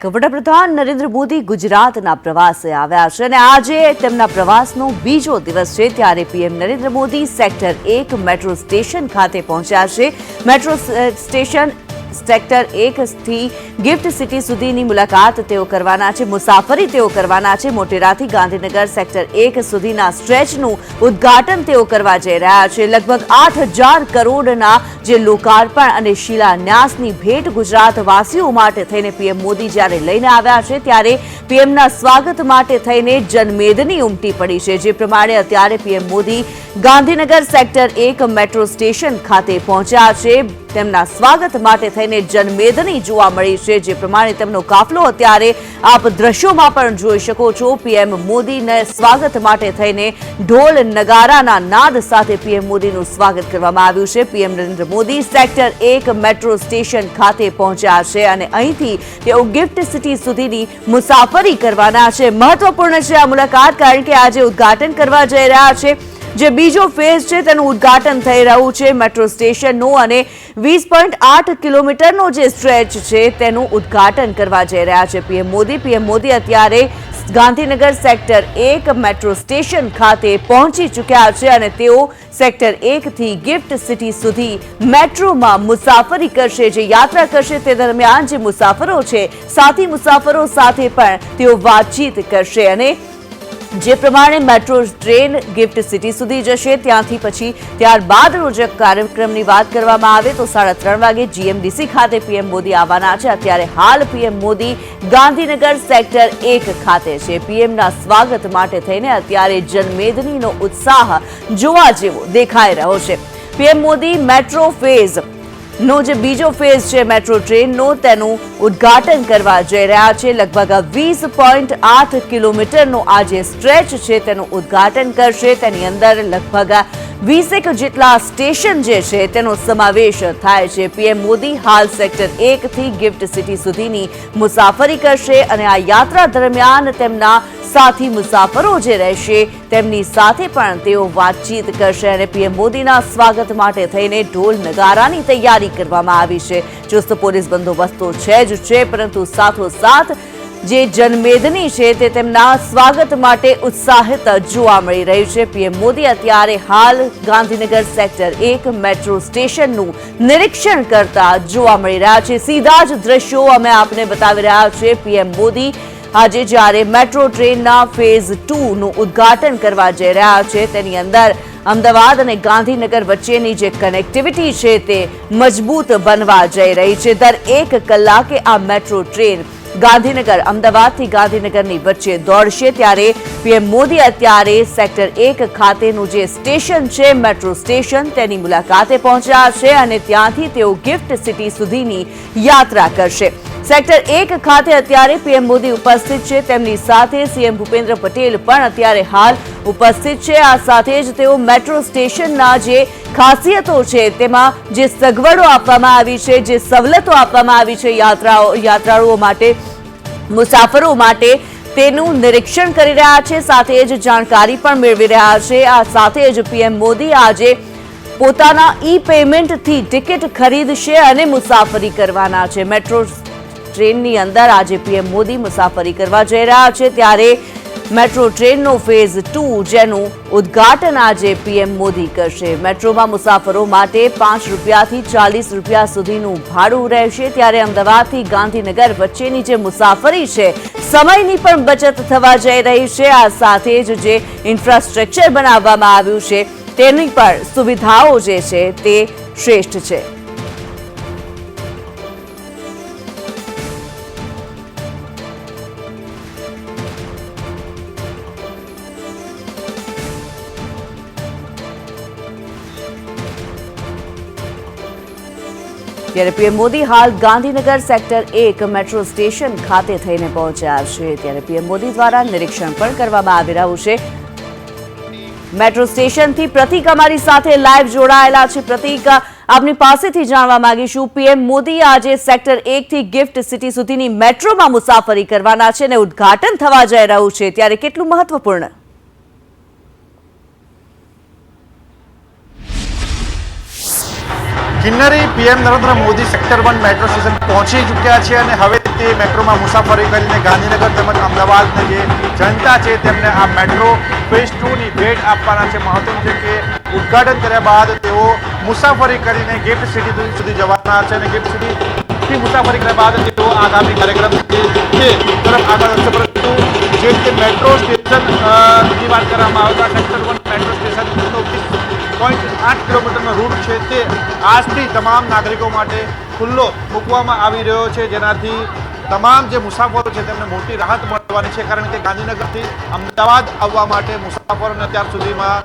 વડાપ્રધાન નરેન્દ્ર મોદી ગુજરાતના પ્રવાસે આવ્યા છે અને આજે તેમના પ્રવાસનો બીજો દિવસ છે ત્યારે PM Narendra Modi sector 1 metro station ખાતે પહોંચ્યા છે। મેટ્રો સ્ટેશન સેક્ટર 1 થી ગિફ્ટ સિટી સુધીની મુલાકાત તેઓ કરવાના છે, મુસાફરી તેઓ કરવાના છે। મોટેરાથી ગાંધીનગર સેક્ટર 1 સુધીના સ્ટ્રેચનું ઉદ્ઘાટન તેઓ કરવા જઈ રહ્યા છે। લગભગ 8,000 કરોડના જે લોકાર્પણ અને શિલાન્યાસની ભેટ ગુજરાતવાસીઓ માટે થઈને પીએમ મોદી જ્યારે લઈને આવ્યા છે ત્યારે પીએમના સ્વાગત માટે થઈને જનમેદની ઉમટી પડી છે। જે પ્રમાણે અત્યારે PM Modi Gandhinagar sector 1 metro station ખાતે પહોંચ્યા છે। તેમના સ્વાગત માટે થઈને જનમેદની જોવા મળી છે। જે પ્રમાણે તેમનો કાફલો અત્યારે આપ દ્રશ્યોમાં પણ જોઈ શકો છો। પીએમ મોદીને સ્વાગત માટે થઈને ઢોલ નગારાના નાદ સાથે પીએમ મોદીનું સ્વાગત કરવામાં આવ્યું છે। PM Narendra Modi sector 1 metro station ખાતે પહોંચ્યા છે અને અહીંથી તેઓ ગિફ્ટ સિટી સુધીની મુસાફરી કરવાના છે। મહત્વપૂર્ણ છે આ મુલાકાત કારણ કે આજે ઉદ્ઘાટન કરવા જઈ રહ્યા છે। જે બીજો ફેઝ છે તેનું ઉદ્ઘાટન થઈ રહ્યું છે મેટ્રો સ્ટેશનનું અને 20.8 કિલોમીટરનો જે સ્ટ્રેચ છે તેનું ઉદ્ઘાટન કરવા જઈ રહ્યા છે પીએમ મોદી અત્યારે ગાંધીનગર સેક્ટર 1 મેટ્રો સ્ટેશન ખાતે પહોંચી ચૂક્યા છે અને તેઓ સેક્ટર 1 થી ગિફ્ટ સિટી સુધી મેટ્રોમાં મુસાફરી કરશે। જે યાત્રા કરશે તે દરમિયાન જે મુસાફરો છે સાથી મુસાફરો સાથે પણ તેઓ વાતચીત કરશે અને જે પ્રમાણે મેટ્રો ટ્રેન ગિફ્ટ સિટી સુધી જશે ત્યાંથી પછી ત્યારબાદનો જે કાર્યક્રમની વાત કરવામાં આવે તો 3:30 વાગે જીએમડીસી ખાતે પીએમ મોદી આવવાના છે। અત્યારે હાલ પીએમ મોદી ગાંધીનગર સેક્ટર 1 ખાતે છે। પીએમના સ્વાગત માટે થઈને અત્યારે જનમેદનીનો ઉત્સાહ જોવા જેવો દેખાઈ રહ્યો છે। પીએમ મોદી મેટ્રો ફેઝ નો જે બીજો ફેઝ છે મેટ્રો ટ્રેનનો તેનું ઉદ્ઘાટન કરવા જઈ રહ્યા છે। લગભગ 20.8 કિલોમીટરનો આ જે સ્ટ્રેચ છે તેનું ઉદ્ઘાટન કરશે। તેની અંદર લગભગ 20 જેટલા સ્ટેશન જે છે તેનો સમાવેશ થાય છે। પીએમ મોદી હાલ સેક્ટર 1 થી ગિફ્ટ સિટી સુધીની મુસાફરી કરશે અને આ યાત્રા દરમિયાન તેમના સાથી મુસાફરો જે રહેશે તેમની સાથે પણ તેઓ વાતચીત કરશે અને પીએમ મોદીના સ્વાગત માટે થઈને ઢોલ નગારાની તૈયારી કરવામાં આવી છે। ચુસ્ત પોલીસ બંદોબસ્ત તો છે જ છે પરંતુ સાથોસાથ જે જનમેદની છે તે તેમના સ્વાગત માટે ઉત્સાહિત જોવા મળી રહી છે। પીએમ મોદી અત્યારે હાલ ગાંધીનગર સેક્ટર 1 મેટ્રો સ્ટેશનનું નિરીક્ષણ કરતા જોવા મળી રહ્યા છે। સીધા જ દ્રશ્યો અમે આપને બતાવી રહ્યા છે। પીએમ મોદી આજે જ્યારે મેટ્રો ટ્રેનના ફેઝ 2 નું ઉદ્ઘાટન કરવા જઈ રહ્યા છે તેની અંદર અમદાવાદ અને ગાંધીનગર વચ્ચેની જે કનેક્ટિવિટી છે તે મજબૂત બનવા જઈ રહી છે। દર 1 કલાકે આ મેટ્રો ટ્રેન ગાંધીનગર અમદાવાદથી ગાંધીનગરની વચ્ચે દોડશે ત્યારે પીએમ મોદી અત્યારે સેક્ટર 1 ખાતેનું જે સ્ટેશન છે મેટ્રો સ્ટેશન તેની મુલાકાતે પહોંચ્યા છે અને ત્યાંથી તેઓ ગિફ્ટ સિટી સુધીની યાત્રા કરશે। સેક્ટર 1 ખાતે અત્યારે પીએમ મોદી ઉપસ્થિત છે, તેમની સાથે સીએમ ભૂપેન્દ્ર પટેલ પણ અત્યારે હાલ ઉપસ્થિત છે। આ સાથે જ તેઓ મેટ્રો સ્ટેશનના જે ખાસિયતો છે તેમાં જે સગવડો આપવામાં આવી છે, જે સવલતો આપવામાં આવી છે યાત્રાળુઓ માટે, મુસાફરો માટે તેનું નિરીક્ષણ કરી રહ્યા છે, સાથે જ જાણકારી પણ મેળવી રહ્યા છે। આ સાથે જ પીએમ મોદી આજે પોતાના ઈ પેમેન્ટથી ટિકિટ ખરીદશે અને મુસાફરી કરવાના છે। મેટ્રો ટ્રેનની અંદર આજે પીએમ મોદી મુસાફરી કરવા જઈ રહ્યા છે ત્યારે મેટ્રો ટ્રેનનો ફેઝ 2 જેનું ઉદ્ઘાટન આજે પીએમ મોદી કરશે। મેટ્રોમાં મુસાફરો માટે 5 રૂપિયાથી 40 રૂપિયા સુધીનું ભાડું રહેશે ત્યારે અમદાવાદથી ગાંધીનગર વચ્ચેની જે મુસાફરી છે સમયની પણ બચત થવા જઈ રહી છે। આ સાથે જ જે ઇન્ફ્રાસ્ટ્રક્ચર બનાવવામાં આવ્યું છે તેની પણ સુવિધાઓ જે છે તે શ્રેષ્ઠ છે। ત્યારે પીએમ મોદી હાલ ગાંધીનગર સેક્ટર 1 મેટ્રો સ્ટેશન ખાતે થઈને પહોંચ્યા છે ત્યારે પીએમ મોદી દ્વારા નિરીક્ષણ પણ કરવામાં આવી રહ્યું છે। મેટ્રો સ્ટેશનથી પ્રતિક અમારી સાથે લાઈવ જોડાયેલા છે। પ્રતિક, આપની પાસેથી જાણવા માંગીશું પીએમ મોદી આજે સેક્ટર 1 થી ગિફ્ટ સિટી સુધીની મેટ્રોમાં મુસાફરી કરવાના છે અને ઉદ્ઘાટન થવા જઈ રહ્યું છે ત્યારે કેટલું મહત્વપૂર્ણ? Kinnari PM Narendra Modi sector 1 metro station પહોંચી ચૂક્યા છે અને હવે તે મેટ્રોમાં મુસાફરી કરીને ગાંધીનગર તેમજ અમદાવાદની જે જનતા છે તેમને આ મેટ્રો ફેઝ 2 ની ભેટ આપવાના છે। મહત્વનું છે કે ઉદ્ઘાટન કર્યા બાદ તેઓ મુસાફરી કરીને ગિફ્ટ સિટી સુધી જવાના છે અને ગિફ્ટ સિટીથી મુસાફરી કર્યા બાદ તેઓ આગામી કાર્યક્રમ તે તરફ આગળ વધશે। પરંતુ જે રીતે મેટ્રો સ્ટેશનની વાત કરવામાં આવે તો સેક્ટર 1 મેટ્રો સ્ટેશન 0.8 કિલોમીટરનો રૂટ છે તે આજથી તમામ નાગરિકો માટે ખુલ્લો મૂકવામાં આવી રહ્યો છે, જેનાથી તમામ જે મુસાફરો છે તેમને મોટી રાહત મળવાની છે। કારણ કે ગાંધીનગરથી અમદાવાદ આવવા માટે મુસાફરોને અત્યાર સુધીમાં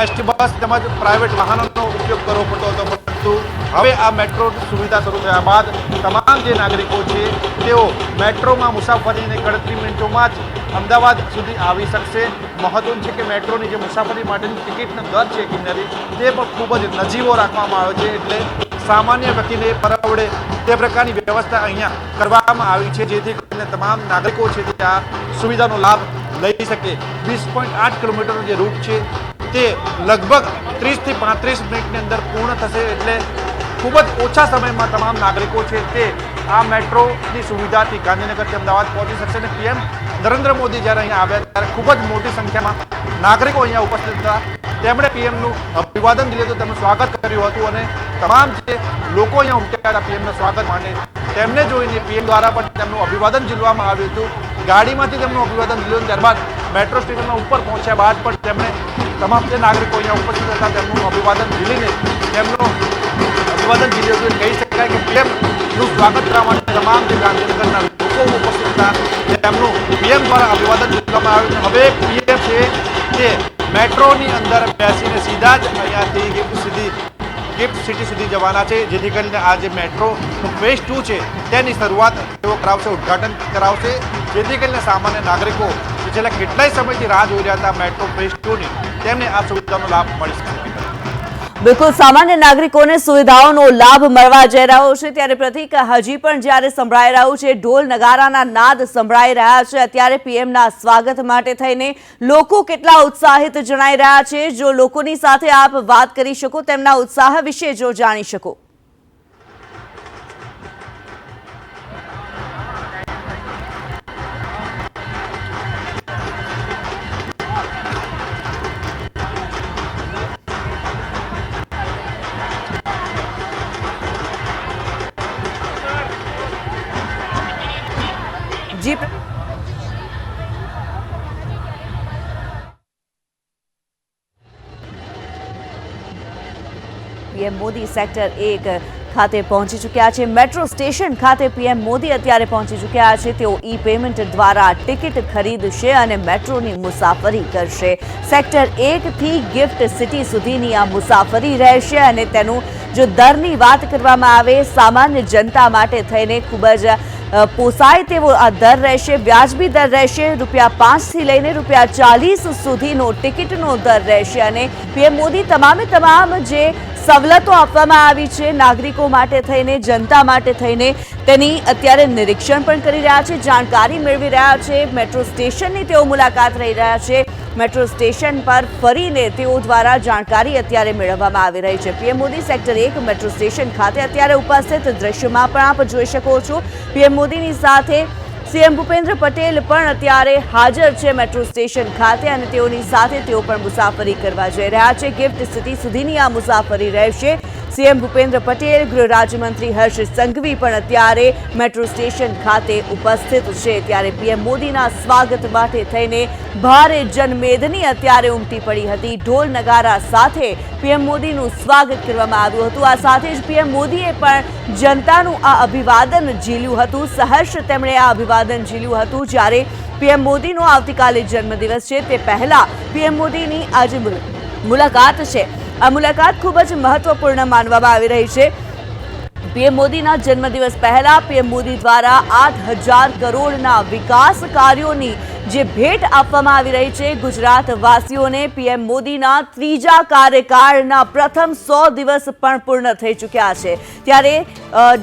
એસટી બસ તેમજ પ્રાઇવેટ વાહનોનો ઉપયોગ કરવો પડતો હતો, પરંતુ હવે આ મેટ્રો સુવિધા શરૂ થયા બાદ તમામ જે નાગરિકો છે તેઓ મેટ્રોમાં મુસાફરીને ગણતરી મિનિટોમાં જ અમદાવાદ સુધી આવી શકશે। મહત્વનું છે કે મેટ્રોની જે મુસાફરી માટેની ટિકિટનો દર છે કિન્નરી તે પણ ખૂબ જ નજીવો રાખવામાં આવ્યો છે, એટલે સામાન્ય વ્યક્તિને પરવડે તે પ્રકારની વ્યવસ્થા અહીંયા કરવામાં આવી છે, જેથી કરીને તમામ નાગરિકો છે તે આ સુવિધાનો લાભ લઈ શકે। 20.8 કિલોમીટરનો જે રૂટ છે તે લગભગ 30 થી 35 મિનિટની અંદર પૂર્ણ થશે, એટલે ખૂબ જ ઓછા સમયમાં તમામ નાગરિકો છે તે આ મેટ્રોની સુવિધાથી ગાંધીનગરથી અમદાવાદ પહોંચી શકશે। અને પીએમ નરેન્દ્ર મોદી જ્યારે અહીંયા આવ્યા ત્યારે ખૂબ જ મોટી સંખ્યામાં નાગરિકો અહીંયા ઉપસ્થિત હતા। તેમણે પીએમનું અભિવાદન દીધું હતું, તેમનું સ્વાગત કર્યું હતું અને તમામ જે લોકો અહીંયા ઉમટ્યા હતા પીએમના સ્વાગત માટે તેમને જોઈને પીએમ દ્વારા પણ તેમનું અભિવાદન ઝીલવામાં આવ્યું હતું। ગાડીમાંથી તેમનું અભિવાદન ઝીલ્યું, ત્યારબાદ મેટ્રો સ્ટેશનના ઉપર પહોંચ્યા બાદ પણ તેમણે તમામ જે નાગરિકો અહીંયા ઉપસ્થિત હતા તેમનું અભિવાદન ઝીલીને તેમનું અભિવાદન ઝીલ્યું હતું। કહી શકાય કે પીએમનું સ્વાગત કરવા માટે તમામ જે ગાંધીનગરના લોકો ઉપસ્થિત હતા તેમનું પીએમ દ્વારા અભિવાદન ઝીલવામાં આવ્યું છે। હવે પીએમ છે તે મેટ્રોની અંદર બેસીને સીધા જ અહીંયાથી ગિફ્ટ સિટી સુધી જવાના છે, જેથી કરીને આ જે મેટ્રો ફેઝ 2 છે તેની શરૂઆત તેઓ કરાવશે, ઉદ્ઘાટન કરાવશે, જેથી કરીને સામાન્ય નાગરિકો જે છેલ્લા કેટલાય સમયથી રાહ જોઈ રહ્યા હતા મેટ્રો ફેઝ 2 ની તેમને આ સુવિધાનો લાભ મળી શકે। બિલકુલ, સામાન્ય નાગરિકોને સુવિધાઓનો લાભ મળવા જઈ રહ્યો છે, ત્યારે પ્રતિક હજી પણ જ્યારે સંભળાઈ રહ્યું છે, ઢોલ નગારાના નાદ સંભળાઈ રહ્યા છે, અત્યારે પીએમના સ્વાગત માટે થઈને લોકો કેટલા ઉત્સાહિત જણાઈ રહ્યા છે, જો લોકોની સાથે આપ વાત કરી શકો, તેમના ઉત્સાહ વિશે જો જાણી શકો। जी પીએમ મોદી સેક્ટર 1 ખાતે પહોંચી ચૂક્યા છે। મેટ્રો સ્ટેશન ખાતે પીએમ મોદી અત્યારે પહોંચી ચૂક્યા છે। તેઓ ઈ પેમેન્ટ દ્વારા ટિકિટ ખરીદશે અને મેટ્રોની મુસાફરી કરશે। સેક્ટર 1 થી ગિફ્ટ સિટી સુધીની આ મુસાફરી રહેશે અને તેનું જો દરની વાત કરવામાં આવે સામાન્ય જનતા માટે થઈને ખૂબ જ પોસાય તેવો આ દર રહેશે, વ્યાજબી દર રહેશે। ₹5 થી લઈને ₹40 સુધીનો ટિકિટનો દર રહેશે અને પીએમ મોદી તમામ જે સવલતો આપવામાં આવી છે નાગરિકો માટે થઈને, જનતા માટે થઈને, તેની અત્યારે નિરીક્ષણ પણ કરી રહ્યા છે, જાણકારી મેળવી રહ્યા છે। મેટ્રો સ્ટેશનની તેઓ મુલાકાત લઈ રહ્યા છે, મેટ્રો સ્ટેશન પર ફરીને તેઓ દ્વારા જાણકારી અત્યારે મેળવવામાં આવી રહી છે। PM Modi sector 1 metro station ખાતે અત્યારે ઉપસ્થિત દ્રશ્યમાં પણ આપ જોઈ શકો છો, પીએમ મોદીની સાથે સીએમ ભૂપેન્દ્ર પટેલ પણ અત્યારે હાજર છે મેટ્રો સ્ટેશન ખાતે અને તેઓની સાથે તેઓ પણ મુસાફરી કરવા જઈ રહ્યા છે। ગિફ્ટ સિટી સુધીની આ મુસાફરી રહેશે। સીએમ ભૂપેન્દ્ર પટેલ, ગૃહ રાજ્યમંત્રી હર્ષ સંઘવી પણ અત્યારે મેટ્રો સ્ટેશન ખાતે ઉપસ્થિત છે, ત્યારે પીએમ મોદીના સ્વાગત માટે થઈને ભારે જનમેદની અત્યારે ઉમટી પડી હતી। ઢોલ નગારા સાથે પીએમ મોદીનું સ્વાગત કરવામાં આવ્યું હતું। આ સાથે જ પીએમ મોદીએ પણ જનતાનું આ અભિવાદન ઝીલ્યું હતું, સહર્ષ તેમણે આ અભિવાદન ઝીલ્યું હતું। જ્યારે પીએમ મોદીનો આવતીકાલે જન્મદિવસ છે તે પહેલા પીએમ મોદીની આજે મુલાકાત છે, આ મુલાકાત ખૂબ જ મહત્વપૂર્ણ માનવામાં આવી રહી છે। પીએમ મોદીના જન્મદિવસ પહેલા પીએમ મોદી દ્વારા 8,000 કરોડના વિકાસ કાર્યોની જે ભેટ આપવામાં આવી રહી છે ગુજરાત વાસીઓને। પીએમ મોદીના ત્રીજા કાર્યકાળના પ્રથમ 100 દિવસ પણ પૂર્ણ થઈ ચૂક્યા છે, ત્યારે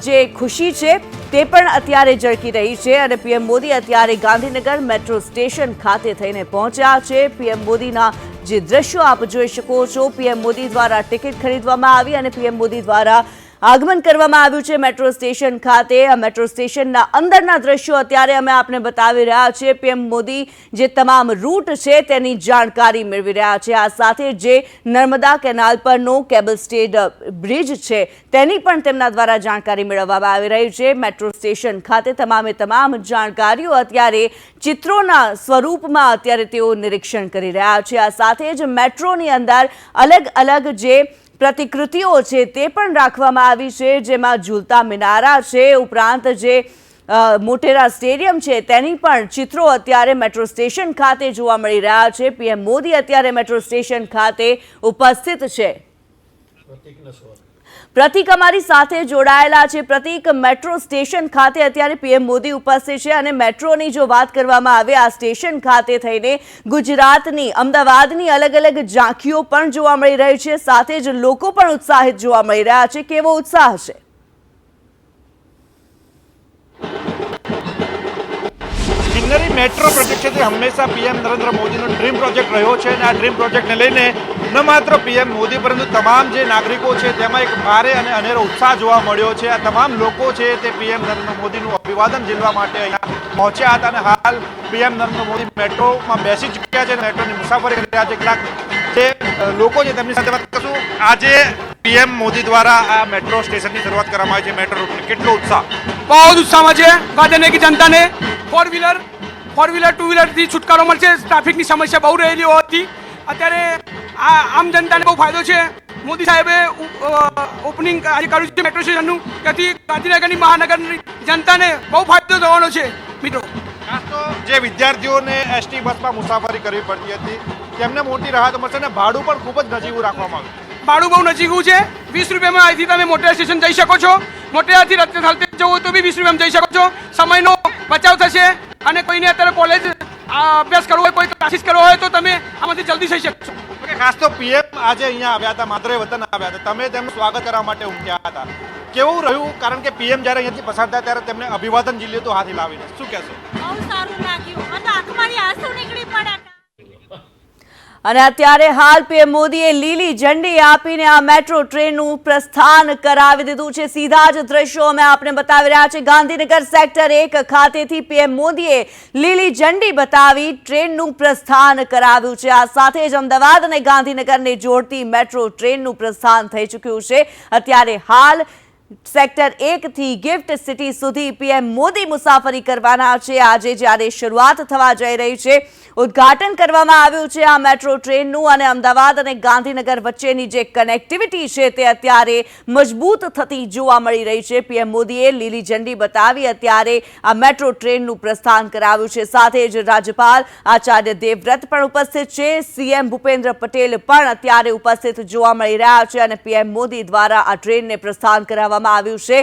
જે ખુશી છે તે પણ અત્યારે ઝળકી રહી છે અને પીએમ મોદી અત્યારે ગાંધીનગર મેટ્રો સ્ટેશન ખાતે થઈને પહોંચ્યા છે। પીએમ મોદીના જે દ્રશ્યો આપ જોઈ શકો છો, પીએમ મોદી દ્વારા ટિકિટ ખરીદવામાં આવી અને પીએમ મોદી દ્વારા આગમન કરવામાં આવ્યું છે મેટ્રો સ્ટેશન ખાતે. આ મેટ્રો સ્ટેશનના અંદરના દ્રશ્યો અત્યારે અમે આપને બતાવી રહ્યા છીએ. પીએમ મોદી જે તમામ રૂટ છે તેની જાણકારી મેળવી રહ્યા છે. આ સાથે જે નર્મદા કેનાલ પરનો કેબલ સ્ટેડ બ્રિજ છે તેની પણ તેમના દ્વારા જાણકારી મેળવવામાં આવી રહી છે. મેટ્રો સ્ટેશન ખાતે તમામે તમામ જાણકારીઓ અત્યારે ચિત્રોના સ્વરૂપમાં અત્યારે તેઓ નિરીક્ષણ કરી રહ્યા છે. આ સાથે જ મેટ્રોની અંદર અલગ અલગ જે પ્રતિકૃતિઓ છે તે પણ રાખવામાં આવી છે, જેમાં ઝૂલતા મિનારા છે, ઉપરાંત જે મોટેરા સ્ટેડિયમ છે તેની પણ ચિત્રો અત્યારે મેટ્રો સ્ટેશન ખાતે જોવા મળી રહ્યા છે. પીએમ મોદી અત્યારે મેટ્રો સ્ટેશન ખાતે ઉપસ્થિત છે. પ્રતિક અમારી સાથે જોડાયેલા છે. પ્રતિક, મેટ્રો સ્ટેશન ખાતે અત્યારે પીએમ મોદી ઉપસ્થિત છે અને મેટ્રોની જો વાત કરવામાં આવે આ સ્ટેશન ખાતે થઈને ગુજરાતની, અમદાવાદની અલગ અલગ ઝાંખીઓ પણ જોવા મળી રહી છે. સાથે જ લોકો પણ ઉત્સાહિત જોવા મળી રહ્યા છે. કેવો ઉત્સાહ છે? સિંગરી મેટ્રો પ્રોજેક્ટ છે તે હંમેશા પીએમ નરેન્દ્ર મોદીનો ડ્રીમ પ્રોજેક્ટ રહ્યો છે અને આ ડ્રીમ પ્રોજેક્ટને લઈને ન માત્ર પીએમ મોદી પરંતુ તમામ જે નાગરિકો છે તેમાં એક ભારે અને અનેરો ઉત્સાહ જોવા મળ્યો છે. આ તમામ લોકો છે તે પીએમ નરેન્દ્ર મોદીનું અભિવાદન ઝીલવા માટે અહીંયા પહોંચ્યા હતા અને હાલ પીએમ નરેન્દ્ર મોદી મેટ્રોમાં બેસી ચૂક્યા છે, મેટ્રોની મુસાફરી કરી રહ્યા છે. કેટલાક જે લોકો છે તેમની સાથે વાત કરશું. આજે પીએમ મોદી દ્વારા આ મેટ્રો સ્ટેશનની શરૂઆત કરવામાં આવી છે, મેટ્રો રૂટની કેટલો ઉત્સાહ? बहुत उत्साह છે. ગાંધીનગર की जनता ने फोर व्हीलर टू व्हीलरથી છુટકારો મળશે. ટ્રાફિકની સમસ્યા બહુ રહેલી હોવાથી અત્યારે આમ જનતાને બહુ ફાયદો છે. મોદી સાહેબે ઓપનિંગ આજે કર્યું છે મેટ્રો સ્ટેશનનું, તેથી ગાંધીનગરની મહાનગરની જનતાને બહુ ફાયદો થવાનો છે. મિત્રો, ખાસ તો જે વિદ્યાર્થીઓને એસટી બસમાં મુસાફરી કરવી પડતી હતી તેમને મોટી રાહત મળશે અને ભાડું પણ ખૂબ જ નજીવું રાખવામાં આવ્યું. ભાડું બહુ નજીકું છે. 20 રૂપિયામાં અહીંથી તમે મોટેરા સ્ટેશન જઈ શકો છો. મોટેરાથી રસ્તે ચાલતે જવું તો બી 20 રૂપિયામાં જઈ શકો છો. સમયનો બચાવ થશે અને કોઈને અત્યારે કોલેજ અભ્યાસ કરવો હોય, કોઈ ક્લાસીસ કરવો હોય તો તમે આમાંથી જલ્દી જઈ શકશો. ખાસ તો પીએમ આજે અહીંયા આવ્યા હતા, માદરે વતન આવ્યા હતા, તમે તેમનું સ્વાગત કરવા માટે ઉમટ્યા હતા. કેવું રહ્યું? કારણ કે પીએમ જ્યારે અહીંયાથી પસાર થયા ત્યારે તેમને અભિવાદન ઝીલ્યું હતું હાથી લાવીને. શું કહેશો? બહુ સારું લાગ્યું. મને આંખમાંથી આંસુ નીકળી પડ્યા. અને અત્યારે હાલ પીએમ મોદીએ લીલી ઝંડી આપીને આ મેટ્રો ટ્રેનનું પ્રસ્થાન કરાવી દીધું છે. સીધા જ દ્રશ્યો અમે આપને બતાવી રહ્યા છે. ગાંધીનગર સેક્ટર 1 ખાતેથી પીએમ મોદીએ લીલી ઝંડી બતાવી ટ્રેનનું પ્રસ્થાન કરાવ્યું છે. આ સાથે જ અમદાવાદ અને ગાંધીનગરને જોડતી મેટ્રો ટ્રેનનું પ્રસ્થાન થઈ ચૂક્યું છે. અત્યારે હાલ સેક્ટર 1 થી ગિફ્ટ સિટી સુધી પીએમ મોદી મુસાફરી કરવાના છે. આજે જ્યારે શરૂઆત થવા જઈ રહી છે, ઉદ્ઘાટન કરવામાં આવ્યું છે આ મેટ્રો ટ્રેનનું અને અમદાવાદ અને ગાંધીનગર વચ્ચેની જે કનેક્ટિવિટી છે તે અત્યારે મજબૂત થતી જોવા મળી રહી છે. પીએમ મોદીએ લીલી ઝંડી બતાવી અત્યારે આ મેટ્રો ટ્રેનનું પ્રસ્થાન કરાવ્યું છે. સાથે જ રાજ્યપાલ આચાર્ય દેવવ્રત પણ ઉપસ્થિત છે. સીએમ ભૂપેન્દ્ર પટેલ પણ અત્યારે ઉપસ્થિત જોવા મળી રહ્યા છે અને પીએમ મોદી દ્વારા આ ટ્રેનને પ્રસ્થાન કરાવવામાં આવ્યું છે.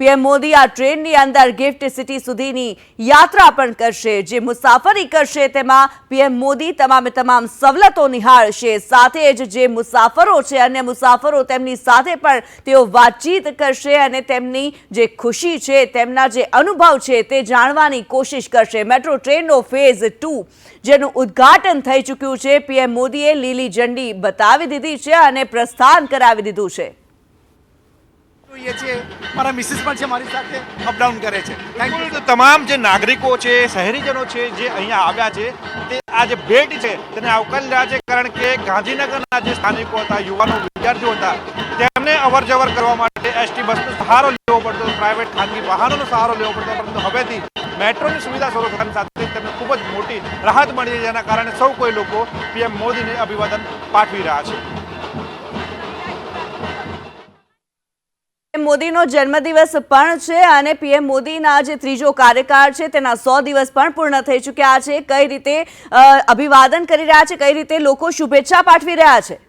પીએમ મોદી આ ટ્રેનની અંદર ગિફ્ટ સિટી સુધીની યાત્રા પણ કરશે. જે મુસાફરી કરશે તેમાં પીએમ મોદી તમામે તમામ સવલતો નિહાળશે. સાથે જ જે મુસાફરો છે, અન્ય મુસાફરો, તેમની સાથે પણ તેઓ વાતચીત કરશે અને તેમની જે ખુશી છે, તેમના જે અનુભવ છે તે જાણવાની કોશિશ કરશે. મેટ્રો ટ્રેનનો ફેઝ 2 જેનું ઉદ્ઘાટન થઈ ચૂક્યું છે, પીએમ મોદીએ લીલી ઝંડી બતાવી દીધી છે અને પ્રસ્થાન કરાવી દીધું છે. મારા મિસિસ પણ છે મારી સાથે, અપડાઉન કરે છે. Thank you. તમામ જે નાગરિકો છે, શહેરીજનો છે જે અહીંયા આવ્યા છે તે આ જે ભેટ છે તેને આવકારી રહ્યા છે. કારણ કે ગાંધીનગરના જે સ્થાનિકો હતા, યુવાનો, વિદ્યાર્થીઓ હતા, તેમને અવર જવર કરવા માટે એસટી બસનો સહારો લેવો પડતો, પ્રાઇવેટ ખાનગી વાહનોનો સહારો લેવો પડતો. પરંતુ હવેથી મેટ્રોની સુવિધા શરૂ થવાની સાથે તેમને ખૂબ જ મોટી રાહત મળી છે, જેના કારણે સૌ કોઈ લોકો પીએમ મોદીને અભિવાદન પાઠવી રહ્યા છે. મોદીનો જન્મદિવસ પણ છે અને પીએમ મોદીના જે ત્રીજો કાર્યકાળ છે તેના 100 દિવસ પણ પૂર્ણ થઈ ચૂક્યા છે. કઈ રીતે અભિવાદન કરી રહ્યા છે, કઈ રીતે લોકો શુભેચ્છા પાઠવી રહ્યા છે?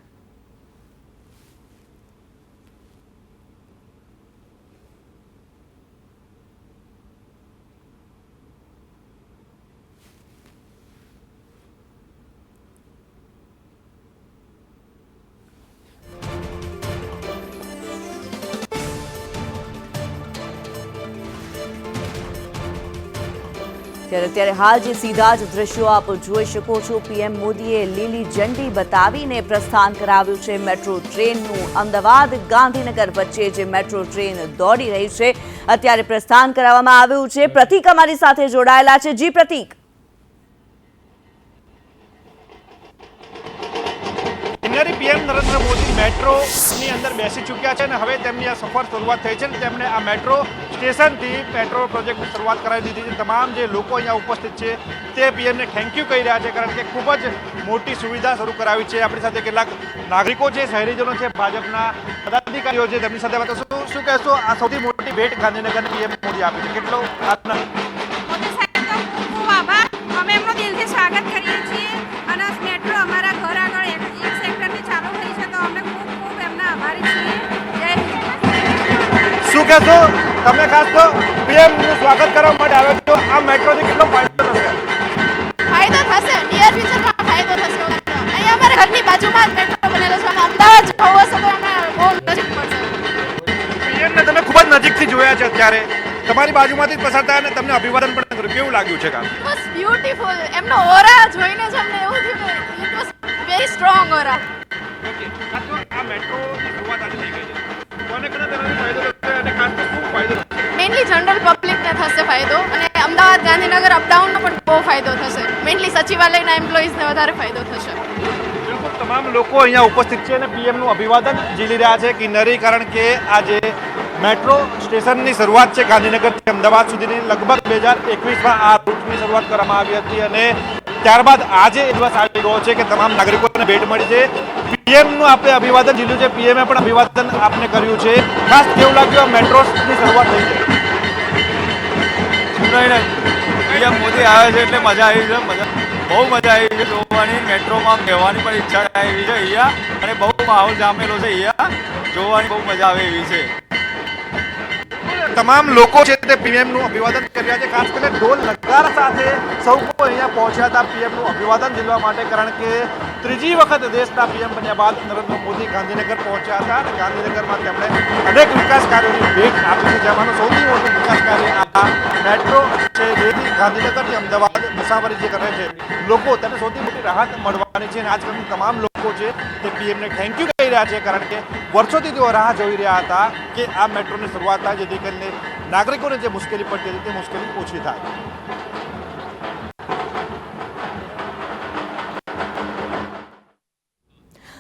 ત્યારે હાલ જે સીધા જ દ્રશ્યો આપ જોઈ શકો છો, પીએમ મોદીએ લીલી ઝંડી બતાવીને પ્રસ્થાન કરાવ્યું છે મેટ્રો ટ્રેનનું. અમદાવાદ ગાંધીનગર વચ્ચે જે મેટ્રો ટ્રેન દોડી રહી છે, અત્યારે પ્રસ્થાન કરાવવામાં આવ્યું છે. પ્રતીક અમારી સાથે જોડાયેલા છે. જી પ્રતીક. પીએમ નરેન્દ્ર મોદી મેટ્રોની અંદર બેસી ચૂક્યા છે અને હવે તેમની આ સફર શરૂઆત થઈ છે. તેમણે આ મેટ્રો સ્ટેશનથી મેટ્રો પ્રોજેક્ટની શરૂઆત કરાવી દીધી છે. તમામ જે લોકો અહીંયા ઉપસ્થિત છે તે પીએમને થેન્ક યુ કહી રહ્યા છે, કારણ કે ખૂબ જ મોટી સુવિધા શરૂ કરાવી છે. આપણી સાથે કેટલાક નાગરિકો છે, શહેરીજનો છે, ભાજપના પદાધિકારીઓ છે, તેમની સાથે વાત કરશું. શું કહેશો, આ સૌથી મોટી ભેટ ગાંધીનગર પીએમ મોદી આપી છે, કેટલો આનંદ? મોદી સાહેબનો ખૂબ ખૂબ આભાર. અમે એમનું દિલથી સ્વાગત કરીએ છીએ અને મેટ્રો અમારા ઘર આગળ એક સેક્ટરથી ચાલુ થઈ છે, તો અમે ખૂબ ખૂબ એમના આભારી છીએ. જય હિન્દ. શું કહેશો, તમે ખાસ તો પીએમનું સ્વાગત કરવા માટે આવ્યો છો, આ મેટ્રોથી કેટલો ફાયદો થશે? ફાયદો થશે, નિયર ફ્યુચરમાં ફાયદો થશે. અહીંયા અમારા ઘરની બાજુમાં જ મેટ્રો બનેલો છે અને અમદાવાદ જવું હશે તો અમે બહુ નજીક પડશે. પીએમને તમે ખૂબ જ નજીકથી જોયા છે, અત્યારે તમારી બાજુમાંથી જ પસાર થયા અને તમને અભિવાદન પણ કર્યું. કેવું લાગ્યું છે કામ? It was beautiful. એમનો ઓરા જોઈને જ અમને એવું થયું કે ઇટ વોઝ વેરી સ્ટ્રોંગ ઓરા. આ મેટ્રોની શરૂઆત આજે થઈ ગઈ છે, કોને કોને તેનાથી ફાયદો થશે અને ખાસ તો શું ફાયદો થશે? મેઇનલી જનરલ પબ્લિકને થશે ફાયદો અને અમદાવાદ ગાંધીનગર અપડાઉનનો પણ બહુ ફાયદો થશે. મેઇનલી સચિવાલયના એમ્પ્લોઈઝને વધારે ફાયદો થશે. બિલકુલ, તમામ લોકો અહીંયા ઉપસ્થિત છે અને પીએમનું અભિવાદન ઝીલી રહ્યા છે કિન્નરી, કારણ કે આજે મેટ્રો સ્ટેશનની શરૂઆત છે ગાંધીનગરથી અમદાવાદ સુધીની. લગભગ 2021માં આ રૂટની શરૂઆત કરવામાં આવી હતી અને ત્યારબાદ આજે એ દિવસ આવી ગયો છે કે તમામ નાગરિકોને ભેટ મળી છે. પીએમનું આપણે અભિવાદન ઝીલ્યું છે, પીએમએ પણ અભિવાદન આપને કર્યું છે. ખાસ કેવું લાગ્યું, આ મેટ્રોની શરૂઆત થઈ છે? પીએમ મોદી આવે છે એટલે મજા આવી છે, બહુ મજા આવી છે જોવાની. મેટ્રોમાં બેહવાની પણ ઈચ્છા આવી છે અહીંયા અને બહુ માહોલ જામેલો છે અહીંયા, જોવાની બહુ મજા આવે એવી છે. તમામ લોકો છે તે પીએમનું અભિવાદન કરી રહ્યા છે. ખાસ કરીને ઢોલ નગારા સાથે સૌ કોઈ અહીંયા પહોંચ્યા હતા પીએમનું અભિવાદન ઝીલવા માટે, કારણ કે ત્રીજી વખત દેશના પીએમ બન્યા બાદ નરેન્દ્ર મોદી ગાંધીનગર પહોંચ્યા હતા અને ગાંધીનગરમાં તેમણે અનેક વિકાસ કાર્યોની ભેટ આપી છે, જેમાંનું સૌથી મોટું વિકાસ કાર્ય આ મેટ્રો છે, જેથી ગાંધીનગરથી અમદાવાદ મુસાફરી જે કરે છે લોકો, તેને સૌથી મોટી રાહત મળવાની છે. અને આજકાલના તમામ લોકો છે તે પીએમને થેન્ક યુ કહી રહ્યા છે, કારણ કે વર્ષોથી તેઓ રાહ જોઈ રહ્યા હતા કે આ મેટ્રોની શરૂઆત થાય, જેથી કરીને નાગરિકોને જે મુશ્કેલી પડતી હતી તે મુશ્કેલી ઓછી થાય.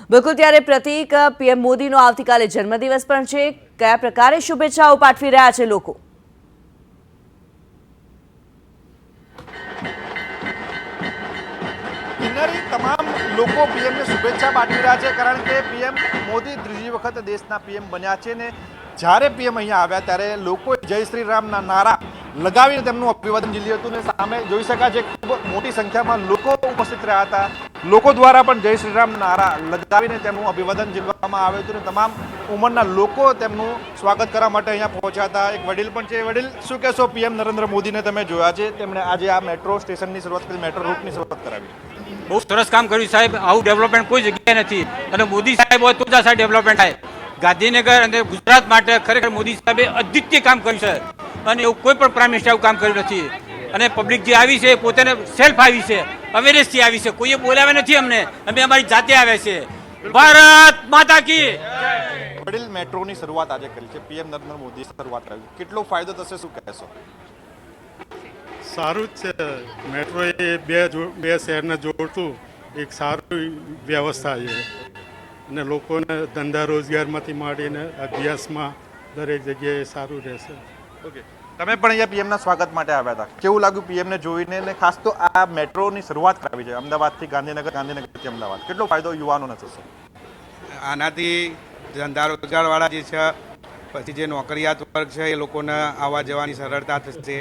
બિલકુલ, ત્યારે પ્રતીક, પીએમ મોદીનો આવતીકાલે જન્મદિવસ પણ છે. કયા પ્રકારે શુભેચ્છાઓ પાઠવી રહ્યા છે લોકો? તમામ લોકો પીએમને શુભેચ્છા પાઠવી રહ્યા છે, કારણ કે પીએમ મોદી ત્રીજી વખત દેશના પીએમ બન્યા છે ને જ્યારે પીએમ અહીંયા આવ્યા ત્યારે લોકોએ જય શ્રી રામના નારા લગાવીને તેમનું અભિવાદન ઝીલ્યું હતું. ને સામે જોઈ શકાય છે ખૂબ મોટી સંખ્યામાં લોકો ઉપસ્થિત રહ્યા હતા. લોકો દ્વારા પણ જય શ્રી રામ નારા લગાવીને તેમનું અભિવાદન ઝીલવામાં આવ્યું હતું અને તમામ ઉંમરના લોકો તેમનું સ્વાગત કરવા માટે અહીંયા પહોંચ્યા હતા. એક વડીલ પણ છે. વડીલ, શું કહેશો, પીએમ નરેન્દ્ર મોદીને તમે જોયા છે, તેમણે આજે આ મેટ્રો સ્ટેશનની શરૂઆત કરી, મેટ્રો રૂટની શરૂઆત કરાવી? બહુ સરસ કામ કર્યું સાહેબ. આવું ડેવલપમેન્ટ કોઈ જગ્યાએ નથી અને મોદી સાહેબ હોય તો જ આ સાહેબ ડેવલપમેન્ટ થાય. ગાંધીનગર અને ગુજરાત માટે ખરેખર મોદી સાહેબે અદ્વિતીય કામ કર્યું છે અને એવું કોઈ પણ પ્રાઇમ મિનિસ્ટર એવું કામ કર્યું નથી. અને પબ્લિક જે આવી છે પોતાને સેલ્ફ આવી છે, અવેરનેસથી આવી છે, કોઈએ બોલાવ્યા નથી અમને, અમે અમારી જાતે આવ્યા છે. ભારત માતા કી. વડીલ, મેટ્રોની શરૂઆત આજે કરી છે, પીએમ નરેન્દ્ર મોદી શરૂઆત કરી, કેટલો ફાયદો થશે, શું કહેશો? સારું જ છે. મેટ્રો એ બે શહેરને જોડતું એક સારું વ્યવસ્થા છે અને લોકોને ધંધા રોજગારમાંથી માંડીને અભ્યાસમાં દરેક જગ્યાએ સારું રહેશે. ઓકે, તમે પણ અહીંયા પીએમના સ્વાગત માટે આવ્યા હતા, કેવું લાગ્યું પીએમને જોઈને? ને ખાસ તો આ મેટ્રોની શરૂઆત કરાવી છે અમદાવાદથી ગાંધીનગર, ગાંધીનગરથી અમદાવાદ, કેટલો ફાયદો યુવાનોને થશે? આનાથી ધંધા રોજગારવાળા જે છે, પછી જે નોકરિયાત વર્ગ છે એ લોકોને આવવા જવાની સરળતા થશે,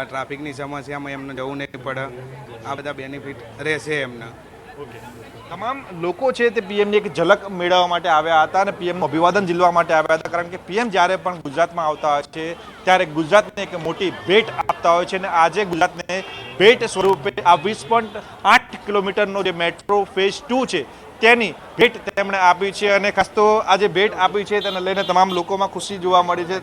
ટ્રાફિકની સમસ્યામાં એમને જવું નહીં પડે, આ બધા બેનિફિટ રહેશે એમને. ઓકે, તમામ લોકો છે તે પીએમની એક ઝલક મેળવવા માટે આવ્યા હતા અને પીએમનું અભિવાદન ઝીલવા માટે આવ્યા હતા, કારણ કે પીએમ જ્યારે પણ ગુજરાતમાં આવતા હોય છે ત્યારે ગુજરાતને એક મોટી ભેટ આપતા હોય છે અને આજે ગુજરાતને ભેટ સ્વરૂપે આ 20.8 કિલોમીટરનો જે મેટ્રો ફેઝ 2 છે તેની ભેટ તેમણે આપી છે. અને ખાસ તો આ જે ભેટ આપી છે તેને લઈને તમામ લોકોમાં ખુશી જોવા મળી છે.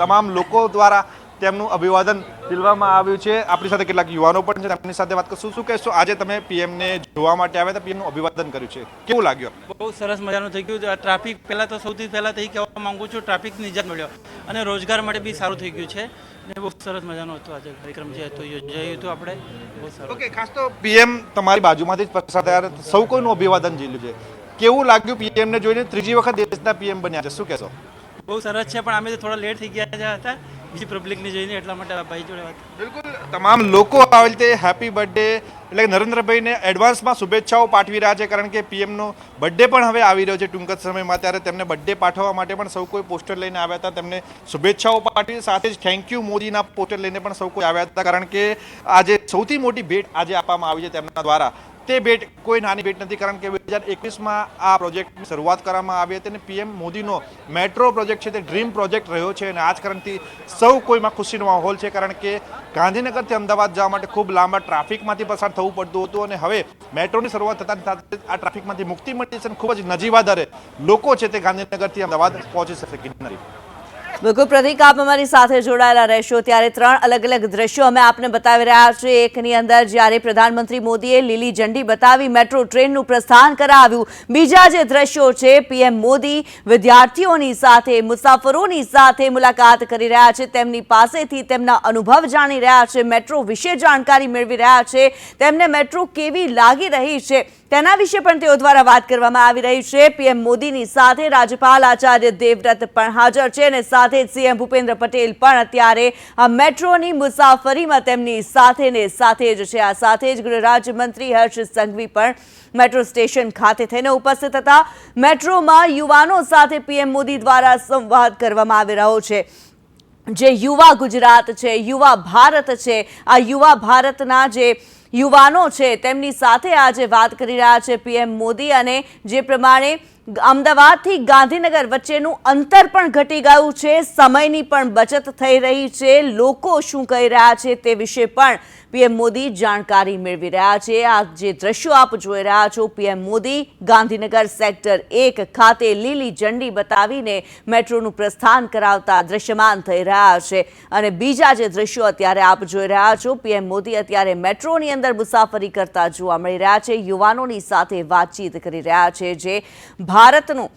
તમામ લોકો દ્વારા તેમનું અભિવાદન ઝીલવામાં આવ્યું છે. આપણી સાથે કેટલાક યુવાનો પણ છે, તેમની સાથે વાત કરશું. શું કહેશો, આજે તમે પીએમને જોવા માટે આવ્યા હતા, પીએમનું અભિવાદન કર્યું છે, કેવું લાગ્યું? બહુ સરસ મજાનું થઈ ગયું. ટ્રાફિક પહેલાં તો સૌથી પહેલાં તો એ કહેવા માંગુ છું, ટ્રાફિક નિજાત મળ્યો અને રોજગાર માટે બી સારું થઈ ગયું છે ને બહુ સરસ મજાનો હતો આજે કાર્યક્રમ જે હતો યોજાયું હતું આપણે બહુ સારું. ઓકે, ખાસ તો પીએમ તમારી બાજુમાંથી જ પસાર થયા, સૌ કોઈનું અભિવાદન ઝીલ્યું છે. કેવું લાગ્યું પીએમને જોઈને? ત્રીજી વખત દેશના પીએમ બન્યા છે, શું કહેશો? બહુ સરસ છે, પણ અમે તો થોડા લેટ થઈ ગયા હતા બીજી પબ્લિકને જોઈને, એટલા માટે ભાઈ જોડે વાત. બિલકુલ, તમામ લોકો આવી રીતે હેપી બર્થડે એટલે કે નરેન્દ્રભાઈને એડવાન્સમાં શુભેચ્છાઓ પાઠવી રહ્યા છે, કારણ કે પીએમનો બર્થડે પણ હવે આવી રહ્યો છે ટૂંક જ સમયમાં. ત્યારે તેમને બર્થડે પાઠવવા માટે પણ સૌ કોઈ પોસ્ટર લઈને આવ્યા હતા, તેમને શુભેચ્છાઓ પાઠવી, સાથે જ થેન્ક યુ મોદીના પોસ્ટર લઈને પણ સૌ કોઈ આવ્યા હતા, કારણ કે આજે સૌથી મોટી ભેટ આજે આપવામાં આવી છે તેમના દ્વારા. તે ભેટ કોઈ નાની ભેટ નથી, કારણ કે 2021માં આ પ્રોજેક્ટની શરૂઆત કરવામાં આવી હતી અને પીએમ મોદીનો મેટ્રો પ્રોજેક્ટ છે તે ડ્રીમ પ્રોજેક્ટ રહ્યો છે અને આ જ કારણથી સૌ કોઈમાં ખુશીનો માહોલ છે, કારણ કે ગાંધીનગરથી અમદાવાદ જવા માટે ખૂબ લાંબા ટ્રાફિકમાંથી પસાર થવું પડતું હતું અને હવે મેટ્રોની શરૂઆત થતાં સાથે આ ટ્રાફિકમાંથી મુક્તિ મળી છે અને ખૂબ જ નજીવા દરે લોકો છે તે ગાંધીનગરથી અમદાવાદ પહોંચી શકે. બિલકુલ પ્રતિક, આપ અમારી સાથે જોડાયેલા રહેશો. ત્યારે ત્રણ અલગ અલગ દ્રશ્યો અમે આપને બતાવી રહ્યા છીએ. એકની અંદર જ્યારે પ્રધાનમંત્રી મોદીએ લીલી ઝંડી બતાવી મેટ્રો ટ્રેનનું પ્રસ્થાન કરાવ્યું. બીજા જે દ્રશ્યો છે, પીએમ મોદી વિદ્યાર્થીઓની સાથે, મુસાફરોની સાથે મુલાકાત કરી રહ્યા છે, તેમની પાસેથી તેમના અનુભવ જાણી રહ્યા છે, મેટ્રો વિશે જાણકારી મેળવી રહ્યા છે, તેમને મેટ્રો કેવી લાગી રહી છે તેના વિશે પણ તેઓ દ્વારા વાત કરવામાં આવી રહી છે. પીએમ મોદીની સાથે રાજ્યપાલ આચાર્ય દેવવ્રત પણ હાજર છે અને સાથે જ સીએમ ભૂપેન્દ્ર પટેલ પણ અત્યારે આ મેટ્રોની મુસાફરીમાં તેમની સાથે ને સાથે જ છે. આ સાથે જ ગૃહ રાજ્યમંત્રી હર્ષ સંઘવી પણ મેટ્રો સ્ટેશન ખાતે થઈને ઉપસ્થિત હતા. મેટ્રોમાં યુવાનો સાથે પીએમ મોદી દ્વારા સંવાદ કરવામાં આવી રહ્યો છે. જે યુવા ગુજરાત છે, યુવા ભારત છે, આ યુવા ભારતના જે યુવાનો છે તેમની સાથે આજે વાત કરી રહ્યા છે પીએમ મોદી. અને જે પ્રમાણે અમદાવાદથી ગાંધીનગર વચ્ચેનું અંતર પણ ઘટી ગયું છે, સમયની પણ બચત થઈ રહી છે, લોકો શું કહી રહ્યા છે તે વિશે પણ પીએમ મોદી જાણકારી મેળવી રહ્યા છે. આ જે દ્રશ્યો આપ જોઈ રહ્યા છો, પીએમ મોદી ગાંધીનગર સેક્ટર 1 ખાતે લીલી ઝંડી બતાવીને મેટ્રોનું પ્રસ્થાન કરાવતા દ્રશ્યમાન થઈ રહ્યા છે. અને બીજા જે દ્રશ્યો અત્યારે આપ જોઈ રહ્યા છો, પીએમ મોદી અત્યારે મેટ્રોની અંદર મુસાફરી કરતા જોવા મળી રહ્યા છે, યુવાનોની સાથે વાતચીત કરી રહ્યા છે. જે ભારતનું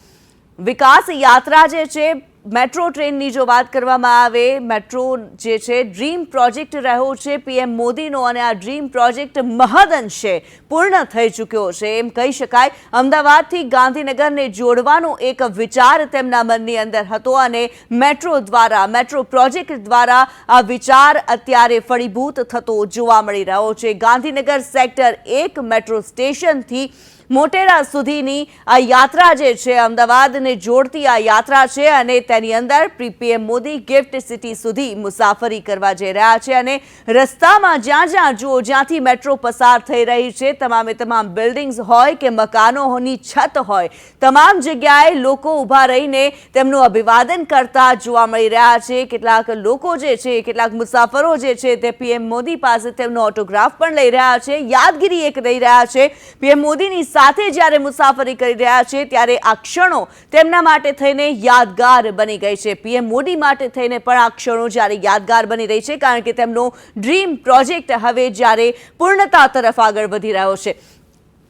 વિકાસ યાત્રા જે છે, મેટ્રો ટ્રેનની જો વાત કરવામાં આવે, મેટ્રો જે છે ડ્રીમ પ્રોજેક્ટ રહ્યો છે પીએમ મોદીનો અને આ ડ્રીમ પ્રોજેક્ટ મહદઅંશે પૂર્ણ થઈ ચૂક્યો છે એમ કહી શકાય. અમદાવાદથી ગાંધીનગરને જોડવાનો એક વિચાર તેમના મનની અંદર હતો અને મેટ્રો દ્વારા, મેટ્રો પ્રોજેક્ટ દ્વારા આ વિચાર અત્યારે ફળીભૂત થતો જોવા મળી રહ્યો છે. ગાંધીનગર સેક્ટર 1 મેટ્રો સ્ટેશનથી મોટેરા સુધીની આ યાત્રા જે છે, અમદાવાદને જોડતી આ યાત્રા છે અને તેની અંદર પીએમ મોદી ગિફ્ટ સિટી સુધી મુસાફરી કરવા જઈ રહ્યા છે. અને રસ્તામાં જ્યાં જ્યાં જુઓ, જ્યાંથી મેટ્રો પસાર થઈ રહી છે, તમામે તમામ બિલ્ડિંગ્સ હોય કે મકાનોની છત હોય, તમામ જગ્યાએ લોકો ઊભા રહીને તેમનું અભિવાદન કરતા જોવા મળી રહ્યા છે. કેટલાક લોકો જે છે, કેટલાક મુસાફરો જે છે તે પીએમ મોદી પાસે તેમનો ઓટોગ્રાફ પણ લઈ રહ્યા છે, યાદગીરી એક લઈ રહ્યા છે. પીએમ મોદીની સાથે જ્યારે મુસાફરી કરી રહ્યા છે ત્યારે આ ક્ષણો તેમના માટે થઈને યાદગાર બની ગઈ છે. પીએમ મોદી માટે થઈને પણ આ ક્ષણો જ્યારે યાદગાર બની રહી છે, કારણ કે તેમનો ડ્રીમ પ્રોજેક્ટ હવે જ્યારે પૂર્ણતા તરફ આગળ વધી રહ્યો છે.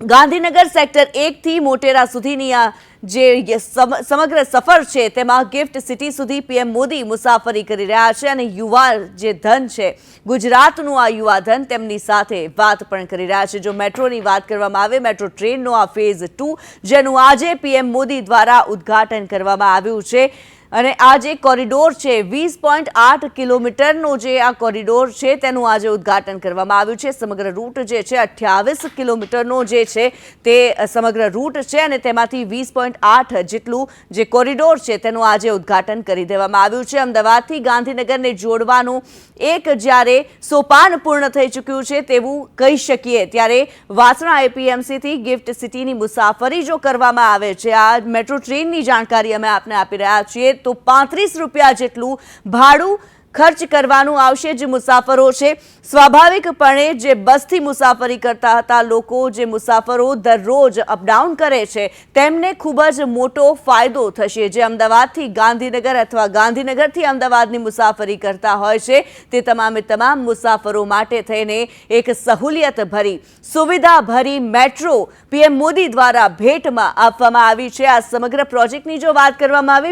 ગાંધીનગર સેક્ટર 1 થી મોટેરા સુધીની આ જે સમગ્ર સફર છે તેમાં ગિફ્ટ સિટી સુધી પીએમ મોદી મુસાફરી કરી રહ્યા છે અને યુવા જે ધન છે, ગુજરાતનું આ યુવા ધન, તેમની સાથે વાત પણ કરી રહ્યા છે. જો મેટ્રોની વાત કરવામાં આવે, મેટ્રો ટ્રેનનો આ ફેઝ 2 જેનું આજે પીએમ મોદી દ્વારા ઉદ્ઘાટન કરવામાં આવ્યું છે. અને આ જે કોરિડોર છે, 20.8 કિલોમીટરનો જે આ કોરિડોર છે તેનું આજે ઉદ્ઘાટન કરવામાં આવ્યું છે. સમગ્ર રૂટ જે છે 28 કિલોમીટરનો જે છે તે સમગ્ર રૂટ છે અને તેમાંથી 20.8 જેટલું જે કોરિડોર છે તેનું આજે ઉદ્ઘાટન કરી દેવામાં આવ્યું છે. અમદાવાદથી ગાંધીનગરને જોડવાનું એક જ્યારે સોપાન પૂર્ણ થઈ ચૂક્યું છે તેવું કહી શકીએ. ત્યારે વાસણા એપીએમસીથી ગિફ્ટ સિટીની મુસાફરી જો કરવામાં આવે છે, આ મેટ્રો ટ્રેનની જાણકારી અમે આપને આપી રહ્યા છીએ, તો 35 રૂપિયા જેટલું ભાડું ખર્ચ કરવાનું આવશે. જે મુસાફરો છે સ્વાભાવિકપણે જે બસથી મુસાફરી કરતા હતા લોકો, જે મુસાફરો દરરોજ અપડાઉન કરે છે તેમને ખૂબ જ મોટો ફાયદો થશે. જે અમદાવાદથી ગાંધીનગર અથવા ગાંધીનગરથી અમદાવાદની મુસાફરી કરતા હોય છે તે તમામ મુસાફરો માટે થઈને એક સહુલિયત ભરી, સુવિધા ભરી મેટ્રો પીએમ મોદી દ્વારા ભેટમાં આપવામાં આવી છે. આ સમગ્ર પ્રોજેક્ટની જો વાત કરવામાં આવે,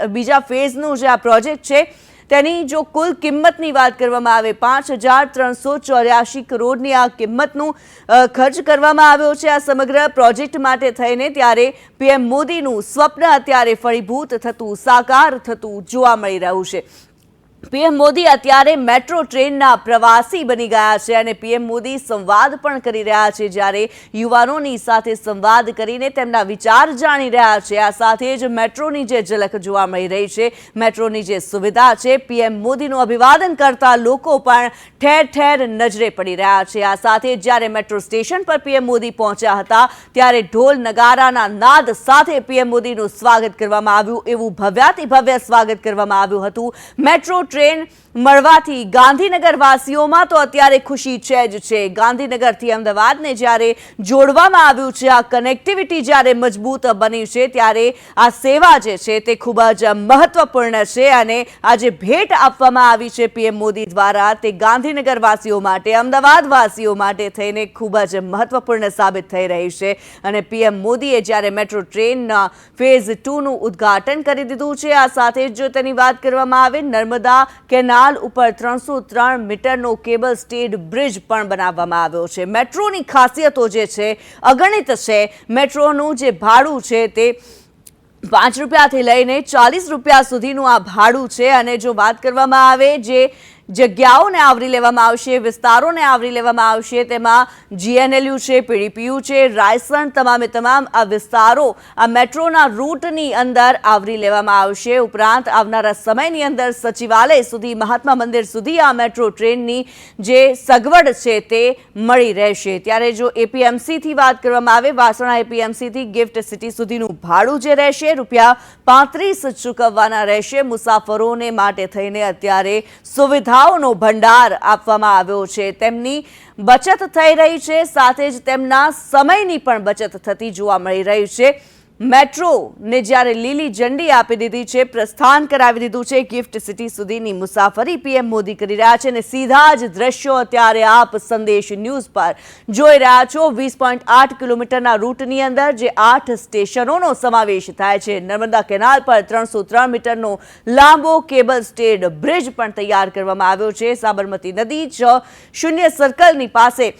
બીજા ફેઝનું જે આ પ્રોજેક્ટ છે તેની જો કુલ કિંમતની વાત કરવામાં આવે 5,384 કરોડની આ કિંમતનું ખર્ચ કરવામાં આવ્યો છે આ સમગ્ર પ્રોજેક્ટ માટે થઈને. ત્યારે પીએમ મોદીનું સ્વપ્ન અત્યારે ફળીભૂત થતું, સાકાર થતું જોવા મળી રહ્યું છે. પીએમ મોદી અત્યારે મેટ્રો ટ્રેનના પ્રવાસી બની ગયા છે અને પીએમ મોદી સંવાદ પણ કરી રહ્યા છે. જ્યારે યુવાનોની સાથે સંવાદ કરીને તેમના વિચાર જાણી રહ્યા છે. આ સાથે જ મેટ્રોની જે ઝલક જોવા મળી રહી છે, મેટ્રોની જે સુવિધા છે, પીએમ મોદીનું અભિવાદન કરતા લોકો પણ ઠેર ઠેર નજરે પડી રહ્યા છે. આ સાથે જ્યારે મેટ્રો સ્ટેશન પર પીએમ મોદી પહોંચ્યા હતા ત્યારે ઢોલ નગારાના નાદ સાથે પીએમ મોદીનું સ્વાગત કરવામાં આવ્યું. એવું ભવ્યાતિભવ્ય સ્વાગત કરવામાં આવ્યું હતું. મેટ્રો ટ્રેન મળવાથી ગાંધીનગર વાસીઓમાં તો અત્યારે ખુશી છે જ છે. ગાંધીનગરથી અમદાવાદને જ્યારે જોડવામાં આવ્યું છે, આ કનેક્ટિવિટી જ્યારે મજબૂત બની છે ત્યારે આ સેવા જે છે તે ખૂબ જ મહત્વપૂર્ણ છે અને આ જે ભેટ આપવામાં આવી છે પીએમ મોદી દ્વારા તે ગાંધીનગર વાસીઓ માટે, અમદાવાદ વાસીઓ માટે થઈને ખૂબ જ મહત્વપૂર્ણ સાબિત થઈ રહી છે. અને પીએમ મોદીએ જ્યારે મેટ્રો ટ્રેનના ફેઝ 2નું ઉદ્ઘાટન કરી દીધું છે. આ સાથે જો તેની વાત કરવામાં આવે, નર્મદા કેનાલ ઉપર 303 મીટરનો કેબલ સ્ટેડ બ્રિજ પણ બનાવવામાં આવ્યો છે. મેટ્રોની ખાસિયતો જે છે અગણિત છે. મેટ્રોનું જે ભાડું છે તે 5 રૂપિયાથી લઈને 40 રૂપિયા સુધીનું આ ભાડું છે. અને જો વાત કરવામાં આવે જે જગ્યાઓને આવરી લેવામાં આવશે, વિસ્તારોને આવરી લેવામાં આવશે, તેમાં GNLU છે, PDPU છે, રાયસણ, તમામ આ વિસ્તારો આ મેટ્રોના રૂટની અંદર આવરી લેવામાં આવશે. ઉપરાંત આવનારા સમયની અંદર સચિવાલય સુધી, મહાત્મા મંદિર સુધી આ મેટ્રો ટ્રેનની જે સગવડ છે તે મળી રહેશે. ત્યારે જો APMCથી વાત કરવામાં આવે, વાસણા APMCથી ગિફ્ટ સિટી સુધીનું ભાડું જે રહેશે ₹35 ચૂકવવાના રહેશે. મુસાફરોને માટે થઈને અત્યારે સુવિધા નો ભંડાર આપવામાં આવ્યો છે. તેમની બચત થઈ રહી છે, સાથે જ તેમના સમયની પણ બચત થતી જોવા મળી રહી છે. મેટ્રોને જ્યારે લીલી ઝંડી આપી દીધી છે, પ્રસ્થાન કરાવી દીધું છે, ગિફ્ટ સિટી સુધીની મુસાફરી પીએમ મોદી કરી રહ્યા છે અને સીધા જ દ્રશ્યો અત્યારે આપ સંદેશ ન્યૂઝ પર જોઈ રહ્યા છો. 20.8 કિલોમીટરના રૂટની અંદર જે 8 સ્ટેશનોનો સમાવેશ થાય છે. નર્મદા કેનાલ પર 303 મીટરનો લાંબો કેબલ સ્ટેડ બ્રિજ પણ તૈયાર કરવામાં આવ્યો છે. સાબરમતી નદી 0 સર્કલની પાસે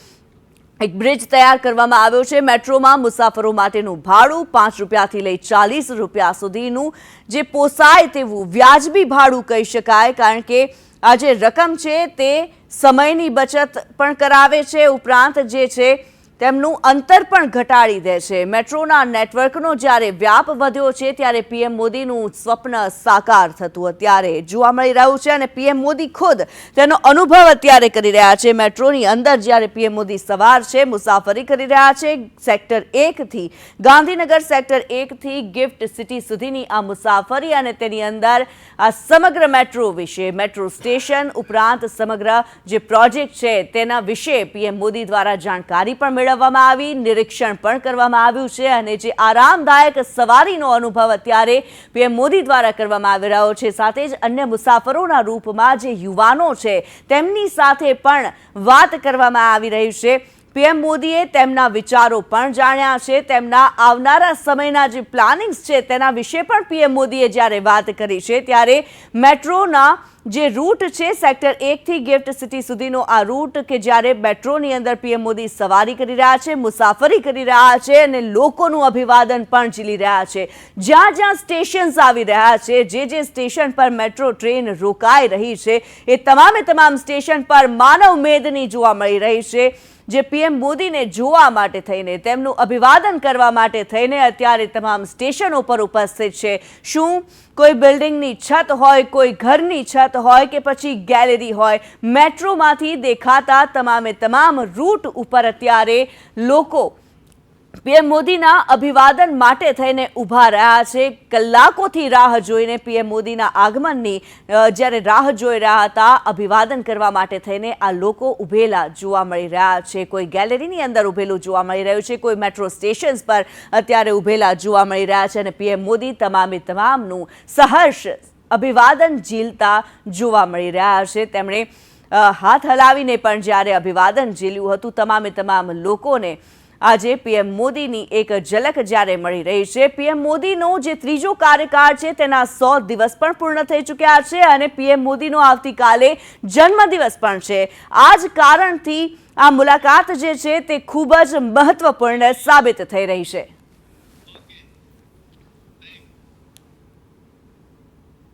એક બ્રિજ તૈયાર કરવામાં આવ્યો છે. મેટ્રોમાં મુસાફરો માટેનું ભાડું 5 રૂપિયાથી લઈ 40 રૂપિયા સુધીનું જે પોસાય તેવું વ્યાજબી ભાડું કહી શકાય, કારણ કે આ જે રકમ છે તે સમયની બચત પણ કરાવે છે. ઉપરાંત જે છે તેમનું અંતર પણ ઘટાડી દે છે. મેટ્રોના નેટવર્કનો જ્યારે વ્યાપ વધ્યો છે ત્યારે પીએમ મોદીનું સ્વપ્ન સાકાર થતું અત્યારે જોવા મળી રહ્યું છે અને પીએમ મોદી ખુદ તેનો અનુભવ અત્યારે કરી રહ્યા છે. મેટ્રોની અંદર જ્યારે પીએમ મોદી સવાર છે, મુસાફરી કરી રહ્યા છે, સેક્ટર 1થી ગાંધીનગર, સેક્ટર 1થી ગિફ્ટ સિટી સુધીની આ મુસાફરી અને તેની અંદર આ સમગ્ર મેટ્રો વિશે, મેટ્રો સ્ટેશન ઉપરાંત સમગ્ર જે પ્રોજેક્ટ છે તેના વિશે પીએમ મોદી દ્વારા જાણકારી પણ મેળવવામાં આવી, નિરીક્ષણ પણ કરવામાં આવ્યું છે અને જે આરામદાયક સવારીનો અનુભવ અત્યારે પીએમ મોદી દ્વારા કરવામાં આવી રહ્યો છે. સાથે જ અન્ય મુસાફરોના રૂપમાં જે યુવાનો છે તેમની સાથે પણ વાત કરવામાં આવી રહી છે. પીએમ મોદીએ તેમના વિચારો પણ જાણ્યા છે. તેમના આવનારા સમયના જે પ્લાનિંગ્સ છે તેના વિશે પણ પીએમ મોદીએ જ્યારે વાત કરી છે ત્યારે મેટ્રોના જે રૂટ છે સેક્ટર 1થી ગિફ્ટ સિટી સુધીનો આ રૂટ કે જ્યારે મેટ્રોની અંદર પીએમ મોદી સવારી કરી રહ્યા છે, મુસાફરી કરી રહ્યા છે અને લોકોનું અભિવાદન પણ ઝીલી રહ્યા છે. જ્યાં સ્ટેશન્સ આવી રહ્યા છે, જે સ્ટેશન પર મેટ્રો ટ્રેન રોકાઈ રહી છે એ તમામ સ્ટેશન પર માનવ મેદની જોવા મળી રહી છે. જે પીએમ મોદીને જોવા માટે થઈને, તેમનું અભિવાદન કરવા માટે થઈને અત્યારે તમામ સ્ટેશનો પર ઉપસ્થિત છે. શું કોઈ બિલ્ડિંગની છત હોય, કોઈ ઘરની છત હોય કે પછી ગેલેરી હોય, મેટ્રોમાંથી દેખાતા તમામ રૂટ ઉપર અત્યારે લોકો પીએમ મોદીના અભિવાદન માટે થઈને ઊભા રહ્યા છે. કલાકોથી રાહ જોઈને પીએમ મોદીના આગમનની જ્યારે રાહ જોઈ રહ્યા હતા, અભિવાદન કરવા માટે થઈને આ લોકો ઊભેલા જોવા મળી રહ્યા છે. કોઈ ગેલેરીની અંદર ઊભેલું જોવા મળી રહ્યું છે, કોઈ મેટ્રો સ્ટેશન્સ પર અત્યારે ઊભેલા જોવા મળી રહ્યા છે અને પીએમ મોદી તમામનું સહર્ષ અભિવાદન ઝીલતા જોવા મળી રહ્યા છે. તેમણે હાથ હલાવીને પણ જ્યારે અભિવાદન ઝીલ્યું હતું તમામ લોકોને, આજે પીએમ મોદીની એક ઝલક જ્યારે મળી રહી છે. પીએમ મોદીનો જે ત્રીજો કાર્યકાળ છે તેના 100 દિવસ પણ પૂર્ણ થઈ ચૂક્યા છે અને પીએમ મોદીનો આવતીકાલે જન્મદિવસ પણ છે. આ જ કારણથી આ મુલાકાત જે છે તે ખૂબ જ મહત્વપૂર્ણ સાબિત થઈ રહી છે.